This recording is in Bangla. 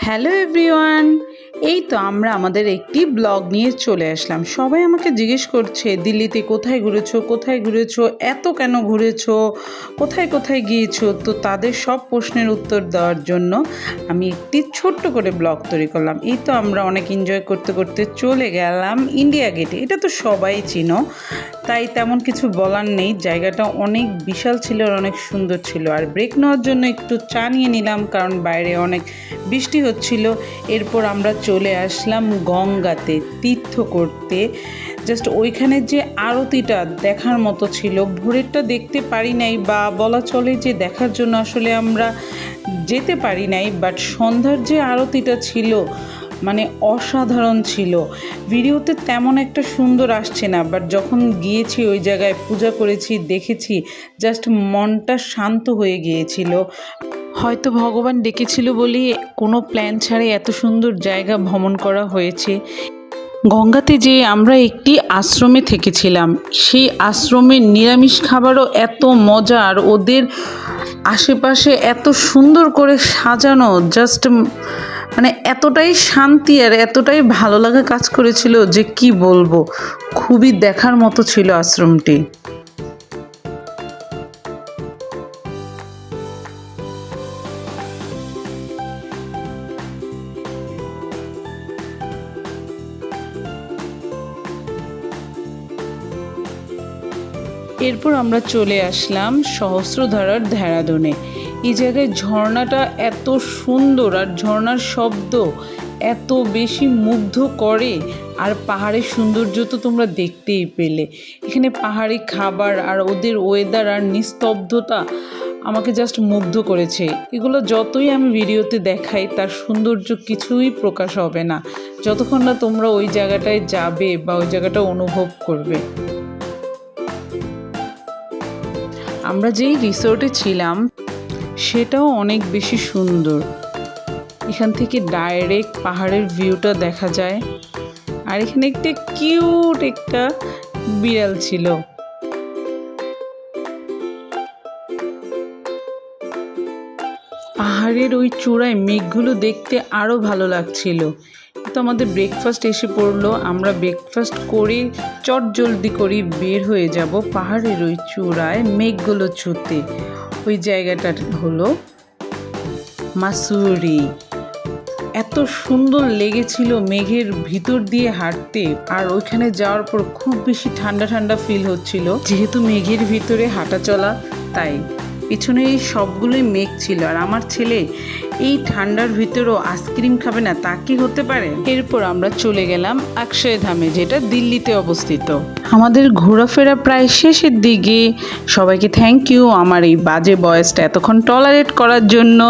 হ্যালো এভরিওয়ান, এই তো আমরা আমাদের একটি ব্লগ নিয়ে চলে আসলাম। সবাই আমাকে জিজ্ঞেস করছে দিল্লিতে কোথায় ঘুরেছো, এত কেন ঘুরেছো, কোথায় কোথায় গিয়েছো। তো তাদের সব প্রশ্নের উত্তর দেওয়ার জন্য আমি একটি ছোট্ট করে ব্লগ তৈরি করলাম। এই তো আমরা অনেক এনজয় করতে করতে চলে গেলাম ইন্ডিয়া গেটে। এটা তো সবাই চিনো, তাই তেমন কিছু বলার নেই। জায়গাটা অনেক বিশাল ছিল আর অনেক সুন্দর ছিল। আর ব্রেক নেওয়ার জন্য একটু চা নিয়ে নিলাম, কারণ বাইরে অনেক বৃষ্টি হচ্ছিল। এরপর আমরা চলে আসলাম গঙ্গাতে তীর্থ করতে। জাস্ট ওইখানে যে আরতিটা দেখার মতো ছিল। ভোরেরটা দেখতে পারি নাই, বা বলা চলে যে দেখার জন্য আসলে আমরা যেতে পারি নাই, বাট সন্ধ্যার যে আরতিটা ছিল মানে অসাধারণ ছিল। ভিডিওতে তেমন একটা সুন্দর আসছে না, বাট যখন গিয়েছি ওই জায়গায় পূজা করেছি, দেখেছি, জাস্ট মনটা শান্ত হয়ে গিয়েছিল। হয়তো ভগবান ডেকেছিল বলেই কোনো প্ল্যান ছাড়াই এত সুন্দর জায়গা ভ্রমণ করা হয়েছে। গঙ্গাতে যে আমরা একটি আশ্রমে থেকেছিলাম, সেই আশ্রমের নিরামিষ খাবারও এত মজা, আর ওদের আশেপাশে এত সুন্দর করে সাজানো, জাস্ট মানে এতটাই শান্তি আর এতটাই ভালো লাগা কাজ করেছিল যে কি বলবো। খুবই দেখার মতো ছিল আশ্রমটি। এরপর আমরা চলে আসলাম সহস্রধারার দেহরাদুনে। এই জায়গায় ঝর্ণাটা এত সুন্দর, আর ঝর্ণার শব্দ এত বেশি মুগ্ধ করে। আর পাহাড়ের সৌন্দর্য তো তোমরা দেখতেই পেলে। এখানে পাহাড়ি খাবার আর ওদের ওয়েদার আর নিস্তব্ধতা আমাকে জাস্ট মুগ্ধ করেছে। এগুলো যতই আমি ভিডিওতে দেখাই, তার সৌন্দর্য কিছুই প্রকাশ হবে না যতক্ষণ না তোমরা ওই জায়গাটায় যাবে বা ওই জায়গাটা অনুভব করবে। আমরা যেই রিসোর্টে ছিলাম সেটাও অনেক বেশি সুন্দর। এখান থেকে ডাইরেক্ট পাহাড়ের ভিউটা দেখা যায়। আর এখানে একটা কিউট একটা বিড়াল ছিল। পাহাড়ের ওই চূড়ায় মেঘগুলো দেখতে আরও ভালো লাগছিল। তো আমাদের ব্রেকফাস্ট এসে পড়লো। আমরা ব্রেকফাস্ট করে চটজলদি করে বের হয়ে যাব পাহাড়ের ওই চূড়ায় মেঘগুলো ছুঁতে। ওই জায়গাটা হলো মাসুরি। এত সুন্দর লেগেছিল মেঘের ভিতর দিয়ে হাঁটতে। আর ওইখানে যাওয়ার পর খুব বেশি ঠান্ডা ঠান্ডা ফিল হচ্ছিল, যেহেতু মেঘের ভিতরে হাঁটা চলা, তাই পিছনে এই সবগুলোই মেঘ ছিল। আর আমার ছেলে এই ঠান্ডার ভিতরেও আইসক্রিম খাবে না, তা কি হতে পারে। এরপর আমরা চলে গেলাম অক্ষয়ধামে, যেটা দিল্লিতে অবস্থিত। আমাদের ঘোরাফেরা প্রায় শেষের দিকে। সবাইকে থ্যাংক ইউ আমার এই বাজে বয়েসটা এতক্ষণ টলারেট করার জন্য।